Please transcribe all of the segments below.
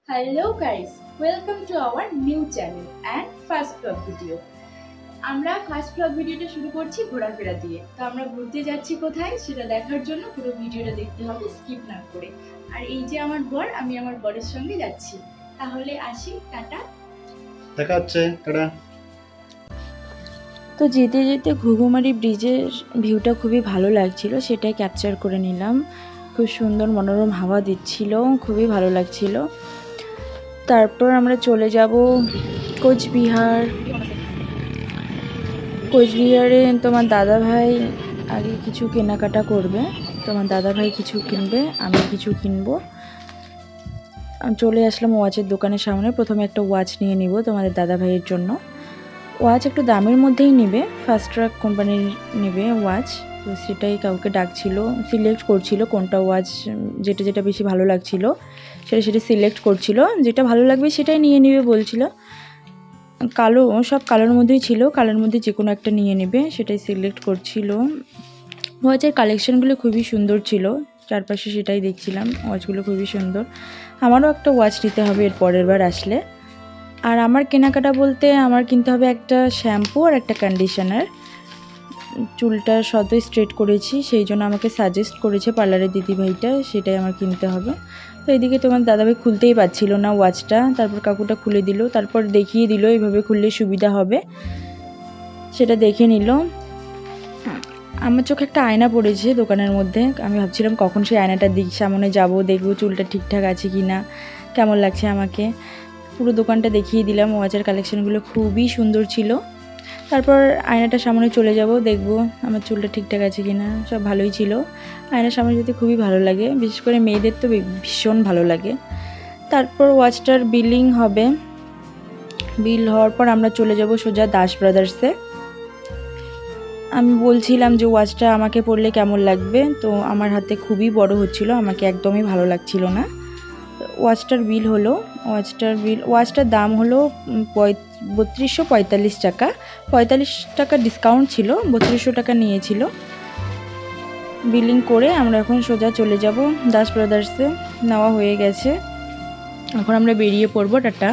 Hello guys, welcome to our new channel and first vlog video. আমরা first vlog ভিডিওটা শুরু করছি ঘোরাফেরা দিয়ে। তো আমরা ঘুরতে যাচ্ছি কোথায় সেটা দেখার জন্য পুরো ভিডিওটা দেখতে হবে স্কিপ না করে। আর এই যে আমার বর, আমি আমার বরের সঙ্গে যাচ্ছি। তাহলে আসি, টাটা। দেখা হচ্ছে, টাটা। তো যেতে যেতে ঘুঘুমারি ব্রিজের ভিউটা খুবই ভালো লাগছিল, সেটাই ক্যাপচার করে নিলাম। খুব সুন্দর মনোরম হাওয়া দিচ্ছিল, খুবই ভালো লাগছিল। তারপর আমরা চলে যাব কোচবিহার। কোচবিহারে তোমার দাদাভাই আগে কিছু কেনাকাটা করবে, তোমার দাদাভাই কিছু কিনবে, আমি কিছু কিনবো। চলে আসলাম ওয়াচের দোকানের সামনে। প্রথমে একটা ওয়াচ নিয়ে নিব তোমাদের দাদাভাইয়ের জন্য। ওয়াচ একটু দামের মধ্যেই নেবে, ফার্স্ট ট্র্যাক কোম্পানির নেবে ওয়াচ। তো সেটাই কাউকে ডাকছিল, সিলেক্ট করছিল কোনটা ওয়াচ, যেটা যেটা বেশি ভালো লাগছিল সেটা সেটা সিলেক্ট করছিল, যেটা ভালো লাগবে সেটাই নিয়ে নেবে বলছিল। কালো, সব কালোর মধ্যেই ছিল, কালোর মধ্যে যে কোনো একটা নিয়ে নেবে সেটাই সিলেক্ট করছিল। ওয়াচের কালেকশানগুলো খুবই সুন্দর ছিল, চারপাশে সেটাই দেখছিলাম, ওয়াচগুলো খুবই সুন্দর। আমারও একটা ওয়াচ নিতে হবে এর পরের বার আসলে। আর আমার কেনাকাটা বলতে আমার কিনতে হবে একটা শ্যাম্পু আর একটা কন্ডিশনার। চুলটা সদ্য স্ট্রেট করেছি, সেই জন্য আমাকে সাজেস্ট করেছে পার্লারের দিদিভাইটা, সেটাই আমার কিনতে হবে। তো এইদিকে তোমার দাদাভাই খুলতেই পারছিল না ওয়াচটা, তারপর কাকুটা খুলে দিল, তারপর দেখিয়ে দিল এইভাবে খুললে সুবিধা হবে, সেটা দেখে নিল। আমার চোখে একটা আয়না পড়েছে দোকানের মধ্যে, আমি ভাবছিলাম কখন সেই আয়নাটার দিক সামনে যাব, দেখবো চুলটা ঠিকঠাক আছে কি না, কেমন লাগছে আমাকে। পুরো দোকানটা দেখিয়ে দিলাম, ওয়াচের কালেকশানগুলো খুবই সুন্দর ছিল। তারপর আয়নাটার সামনে চলে যাব, দেখব আমার চুলটা ঠিকঠাক আছে কি না, সব ভালোই ছিল। আয়নার সামনে যেতে খুবই ভালো লাগে, বিশেষ করে মেয়েদের তো ভীষণ ভালো লাগে। তারপর ওয়াচটার বিলিং হবে, বিল হওয়ার পর আমরা চলে যাব সোজা দাস ব্রাদার্সে। আমি বলছিলাম যে ওয়াচটা আমাকে পরলে কেমন লাগবে, তো আমার হাতে খুবই বড় হচ্ছিল, আমাকে একদমই ভালো লাগছিল না। ওয়াচটার বিল হলো, ওয়াচটার দাম হলো 3245 টাকা। 45 টাকা ডিসকাউন্ট ছিল, 3200 টাকা নিয়েছিল। বিলিং করে আমরা এখন সোজা চলে যাব দাস ব্রাদার্সে। নেওয়া হয়ে গেছে, এখন আমরা বেরিয়ে পড়বো, টাটা।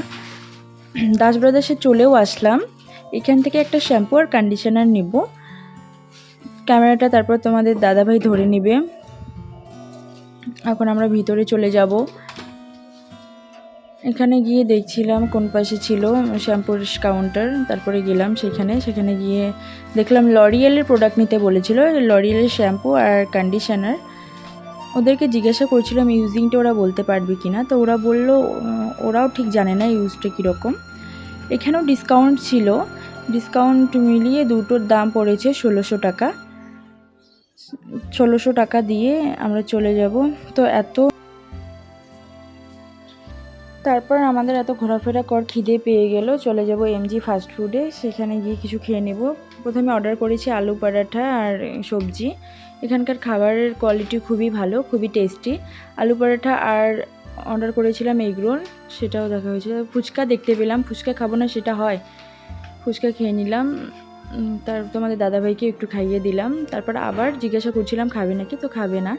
দাস ব্রাদার্সে চলেও আসলাম। এখান থেকে একটা শ্যাম্পু আর কন্ডিশনার নিব। ক্যামেরাটা তারপর তোমাদের দাদাভাই ধরে নেবে। এখন আমরা ভিতরে চলে যাব। এখানে গিয়ে দেখছিলাম কোন পাশে ছিল শ্যাম্পুর কাউন্টার, তারপরে গেলাম সেখানে গিয়ে দেখলাম লরিয়েলের প্রোডাক্ট নিতে বলেছিল, লরিয়েলের শ্যাম্পু আর কন্ডিশনার। ওদেরকে জিজ্ঞাসা করছিলাম ইউজিংটা ওরা বলতে পারবে কি না, তো ওরা বলল ওরাও ঠিক জানে না ইউজটা কীরকম। এখানেও ডিসকাউন্ট ছিল, ডিসকাউন্ট মিলিয়ে দুটোর দাম পড়েছে 1600 টাকা। 1600 টাকা দিয়ে আমরা চলে যাব। তো তারপর আমাদের এত ঘোরাফেরা কর খিদে পেয়ে গেল, চলে যাব এমজি ফাস্ট ফুডে, সেখানে গিয়ে কিছু খেয়ে নেব। প্রথমে অর্ডার করেছি আলু পরাঠা আর সবজি। এখানকার খাবারের কোয়ালিটি খুবই ভালো, খুবই টেস্টি। আলু পরাঠা আর অর্ডার করেছিলাম এগ রোল, সেটাও দেখা হয়েছে। ফুচকা দেখতে পেলাম, ফুচকা খাবো না সেটা হয়, ফুচকা খেয়ে নিলাম। তোমাদের দাদাভাইকে একটু খাইয়ে দিলাম। তারপর আবার জিজ্ঞাসা করছিলাম খাবে নাকি, তো খাবে না।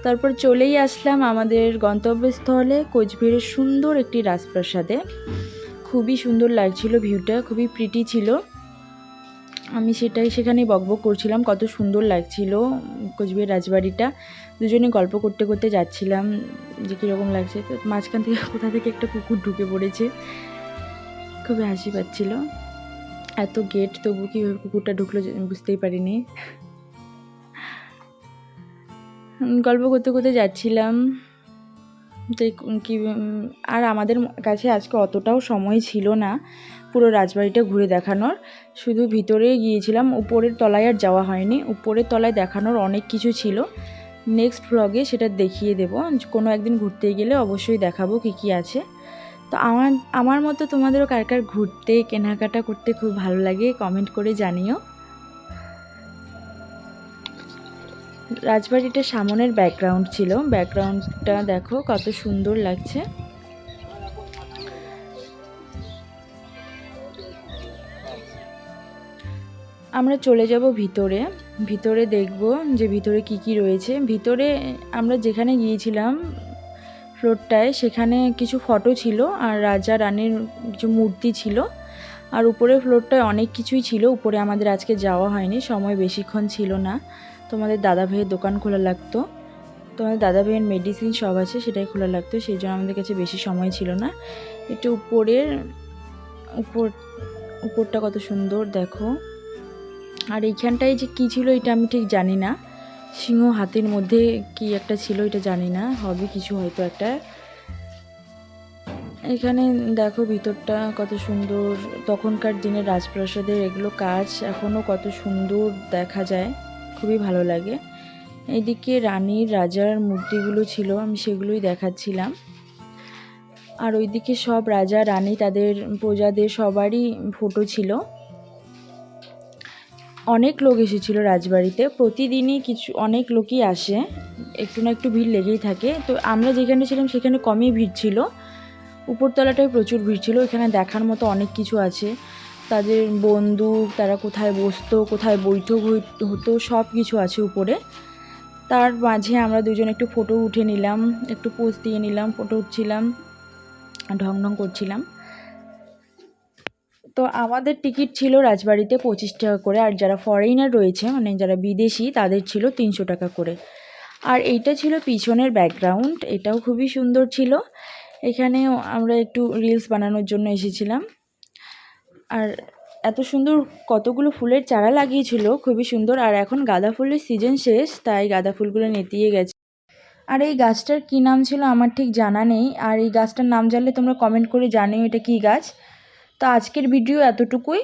তারপর চলেই আসলাম আমাদের গন্তব্যস্থলে, কোচবিহারের সুন্দর একটি রাজপ্রাসাদে। খুবই সুন্দর লাগছিল, ভিউটা খুবই প্রিটি ছিল। আমি সেখানে বকবক করছিলাম কত সুন্দর লাগছিল কোচবিহার রাজবাড়িটা। দুজনে গল্প করতে করতে যাচ্ছিলাম যে কীরকম লাগছে। তো মাঝখান থেকে কোথা থেকে একটা কুকুর ঢুকে পড়েছে, খুবই হাসি পাচ্ছিল। এত গেট, তবু কীভাবে কুকুরটা ঢুকলো বুঝতেই পারিনি। গল্প করতে করতে যাচ্ছিলাম, তো কি আর আমাদের কাছে আজকে অতটাও সময় ছিল না পুরো রাজবাড়িটা ঘুরে দেখানোর, শুধু ভিতরে গিয়েছিলাম, উপরের তলায় আর যাওয়া হয়নি। উপরের তলায় দেখানোর অনেক কিছু ছিল, নেক্সট ভ্লগে সেটা দেখিয়ে দেব, কোনো একদিন ঘুরতে গেলে অবশ্যই দেখাবো কী কী আছে। তো আমার মতো তোমাদেরও কার কার ঘুরতে কেনাকাটা করতে খুব ভালো লাগে কমেন্ট করে জানিও। রাজবাড়িটা সামনের ব্যাকগ্রাউন্ড ছিল, ব্যাকগ্রাউন্ডটা দেখো কত সুন্দর লাগছে। আমরা চলে যাব ভিতরে, ভিতরে দেখব যে ভিতরে কি কি রয়েছে। ভিতরে আমরা যেখানে গিয়েছিলাম ফ্লোরটায়, সেখানে কিছু ফটো ছিল আর রাজা রানীর কিছু মূর্তি ছিল। আর উপরের ফ্লোরটায় অনেক কিছুই ছিল। উপরে আমাদের আজকে যাওয়া হয়নি, সময় বেশিক্ষণ ছিল না। তোমাদের দাদা ভাইয়ের দোকান খোলা লাগতো, তোমাদের দাদা ভাইয়ের মেডিসিন সব আছে সেটাই খোলা লাগতো, সেই জন্য আমাদের কাছে বেশি সময় ছিল না। একটু উপরটা কত সুন্দর দেখো। আর এইখানটায় যে কী ছিল এটা আমি ঠিক জানি না, সিংহ হাতির মধ্যে কি একটা ছিল এটা জানি না, হবে কিছু হয়তো একটা। এখানে দেখো ভিতরটা কত সুন্দর, তখনকার দিনের রাজপ্রাসাদের এগুলো কাজ এখনও কত সুন্দর দেখা যায়, খুবই ভালো লাগে। এইদিকে রানীর রাজার মূর্তিগুলো ছিল, আমি সেগুলোই দেখাচ্ছিলাম। আর ওইদিকে সব রাজা রানী তাদের প্রজাদের সবারই ফটো ছিল। অনেক লোক এসেছিল রাজবাড়িতে, প্রতিদিনই অনেক লোকই আসে, একটু না একটু ভিড় লেগেই থাকে। তো আমরা যেখানে ছিলাম সেখানে কমই ভিড় ছিল, উপরতলাটায় প্রচুর ভিড় ছিল। এখানে দেখার মতো অনেক কিছু আছে, তাদের বন্দুক, তারা কোথায় বসতো, কোথায় বৈঠক হতো, সব কিছু আছে উপরে। তার মাঝে আমরা দুজন একটু ফটো উঠে নিলাম, একটু পোজ দিয়ে নিলাম, ফটো উঠছিলাম, ঢং ঢং করছিলাম। তো আমাদের টিকিট ছিল রাজবাড়িতে 25 টাকা করে, আর যারা ফরেনার রয়েছে মানে যারা বিদেশি তাদের ছিল 300 টাকা করে। আর এইটা ছিল পিছনের ব্যাকগ্রাউন্ড, এটাও খুবই সুন্দর ছিল। এখানেও আমরা একটু রিলস বানানোর জন্য এসেছিলাম। আর এত সুন্দর কতগুলো ফুলের চারা লাগিয়েছিল, খুবই সুন্দর। আর এখন গাঁদা ফুলের সিজন শেষ, তাই গাঁদা ফুলগুলো নেতিয়ে গেছে। আর এই গাছটার কী নাম ছিল আমার ঠিক জানা নেই, আর এই গাছটার নাম জানলে তোমরা কমেন্ট করে জানিও এটা কী গাছ। তো আজকের ভিডিও এতটুকুই।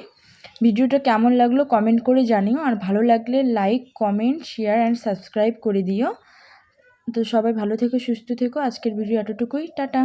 ভিডিওটা কেমন লাগলো কমেন্ট করে জানিও, আর ভালো লাগলে like, comment, share and subscribe করে দিও। তো সবাই ভালো থেকো, সুস্থ থেকো। আজকের ভিডিও এতটুকুই, টাটা।